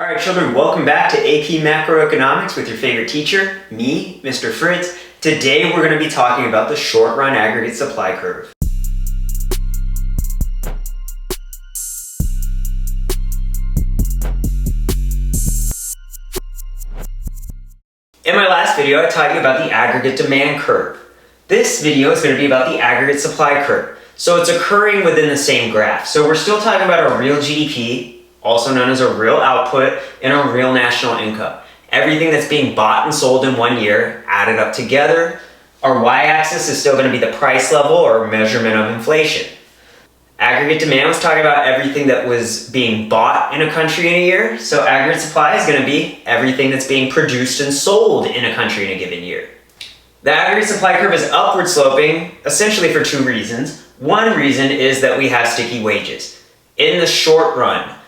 All right, children, welcome back to AP Macroeconomics with your favorite teacher, me, Mr. Fritz. Today we're going to be talking about the short-run aggregate supply curve. In my last video, I taught you about the aggregate demand curve. This video is going to be about the aggregate supply curve. So it's occurring within the same graph. So we're still talking about our real GDP, also known as a real output, and a real national income. Everything that's being bought and sold in 1 year added up together. Our y-axis is still going to be the price level or measurement of inflation. Aggregate demand was talking about everything that was being bought in a country in a year. So aggregate supply is going to be everything that's being produced and sold in a country in a given year. The aggregate supply curve is upward sloping essentially for two reasons. One reason is that we have sticky wages. In the short run,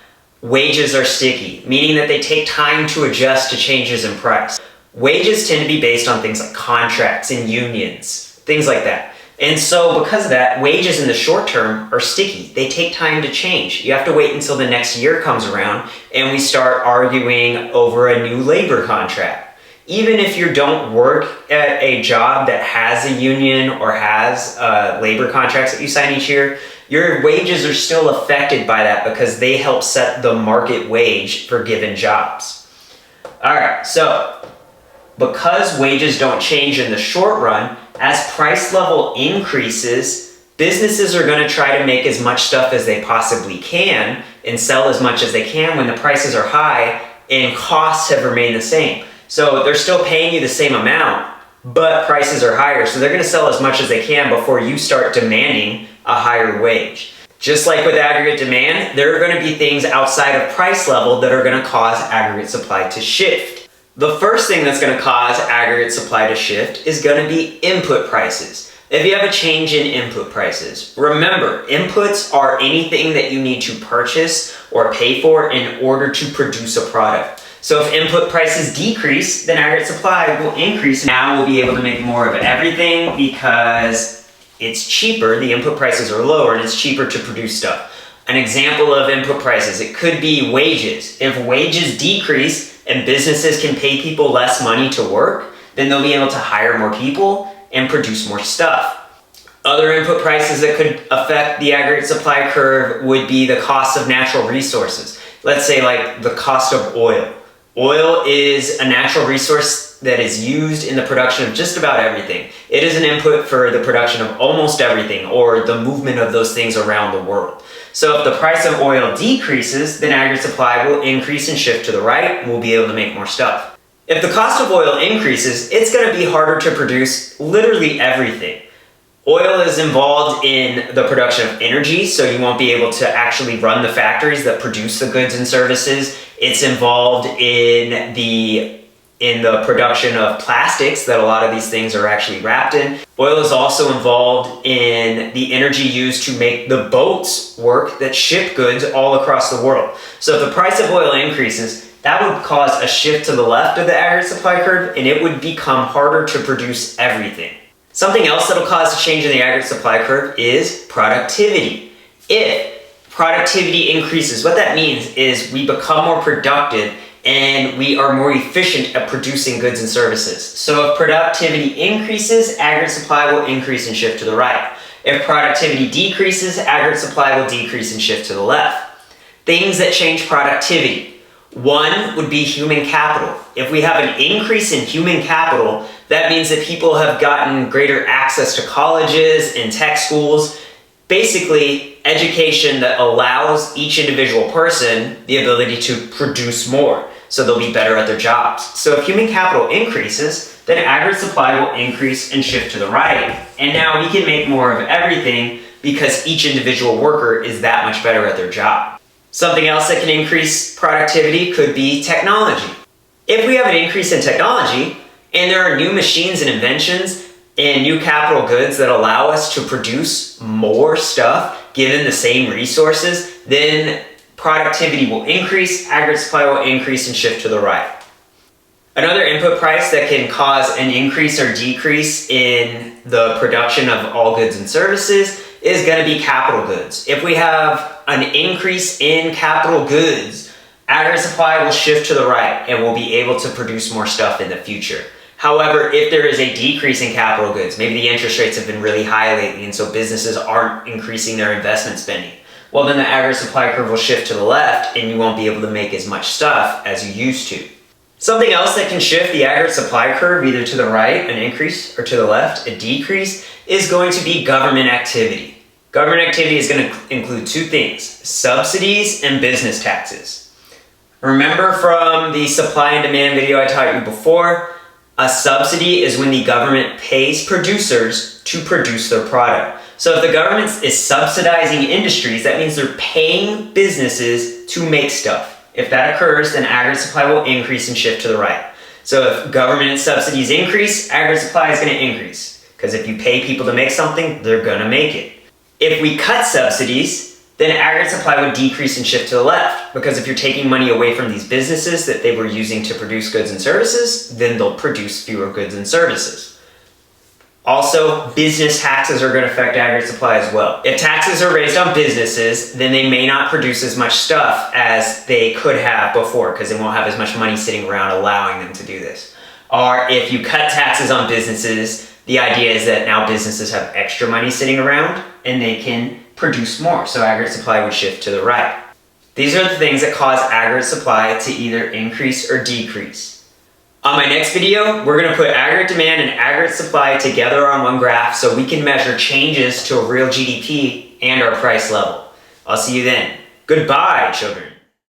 wages are sticky, meaning that they take time to adjust to changes in price. Wages tend to be based on things like contracts and unions, things like that. And so because of that, wages in the short term are sticky. They take time to change. You have to wait until the next year comes around and we start arguing over a new labor contract. Even if you don't work at a job that has a union or has labor contracts that you sign each year, your wages are still affected by that because they help set the market wage for given jobs. All right, so because wages don't change in the short run, as price level increases, businesses are going to try to make as much stuff as they possibly can and sell as much as they can when the prices are high and costs have remained the same. So they're still paying you the same amount, but prices are higher. So they're going to sell as much as they can before you start demanding a higher wage. Just like with aggregate demand, there are going to be things outside of price level that are going to cause aggregate supply to shift. The first thing that's going to cause aggregate supply to shift is going to be input prices. If you have a change in input prices, remember, inputs are anything that you need to purchase or pay for in order to produce a product. So if input prices decrease, then aggregate supply will increase. Now we'll be able to make more of everything because it's cheaper, the input prices are lower, and it's cheaper to produce stuff. An example of input prices, it could be wages. If wages decrease and businesses can pay people less money to work, then they'll be able to hire more people and produce more stuff. Other input prices that could affect the aggregate supply curve would be the cost of natural resources. Let's say like the cost of oil. Oil is a natural resource that is used in the production of just about everything. It is an input for the production of almost everything or the movement of those things around the world. So if the price of oil decreases, then aggregate supply will increase and shift to the right, and we'll be able to make more stuff. If the cost of oil increases, it's going to be harder to produce literally everything. Oil is involved in the production of energy, so you won't be able to actually run the factories that produce the goods and services. It's involved in the production of plastics that a lot of these things are actually wrapped in. Oil is also involved in the energy used to make the boats work that ship goods all across the world. So if the price of oil increases, that would cause a shift to the left of the aggregate supply curve, and it would become harder to produce everything. Something else that'll cause a change in the aggregate supply curve is productivity. If productivity increases, what that means is we become more productive and we are more efficient at producing goods and services. So if productivity increases, aggregate supply will increase and shift to the right. If productivity decreases, aggregate supply will decrease and shift to the left. Things that change productivity. One would be human capital. If we have an increase in human capital, that means that people have gotten greater access to colleges and tech schools. Basically, education that allows each individual person the ability to produce more, so they'll be better at their jobs. So if human capital increases, then aggregate supply will increase and shift to the right. And now we can make more of everything because each individual worker is that much better at their job. Something else that can increase productivity could be technology. If we have an increase in technology, and there are new machines and inventions and new capital goods that allow us to produce more stuff given the same resources, then productivity will increase, aggregate supply will increase and shift to the right. Another input price that can cause an increase or decrease in the production of all goods and services is going to be capital goods. If we have an increase in capital goods, Aggregate supply will shift to the right and we'll be able to produce more stuff in the future. However, if there is a decrease in capital goods, maybe the interest rates have been really high lately and so businesses aren't increasing their investment spending, well then the aggregate supply curve will shift to the left and you won't be able to make as much stuff as you used to. Something else that can shift the aggregate supply curve either to the right, an increase, or to the left, a decrease, is going to be government activity. Government activity is going to include two things: subsidies and business taxes. Remember from the supply and demand video I taught you before, a subsidy is when the government pays producers to produce their product. So if the government is subsidizing industries, that means they're paying businesses to make stuff. If that occurs, then aggregate supply will increase and shift to the right. So if government subsidies increase, aggregate supply is going to increase. Because if you pay people to make something, they're going to make it. If we cut subsidies, then aggregate supply would decrease and shift to the left. Because if you're taking money away from these businesses that they were using to produce goods and services, then they'll produce fewer goods and services. Also, business taxes are going to affect aggregate supply as well. If taxes are raised on businesses, then they may not produce as much stuff as they could have before because they won't have as much money sitting around allowing them to do this. Or if you cut taxes on businesses, the idea is that now businesses have extra money sitting around and they can produce more, so aggregate supply would shift to the right. These are the things that cause aggregate supply to either increase or decrease. On my next video, we're going to put aggregate demand and aggregate supply together on one graph so we can measure changes to a real GDP and our price level. I'll see you then. Goodbye, children.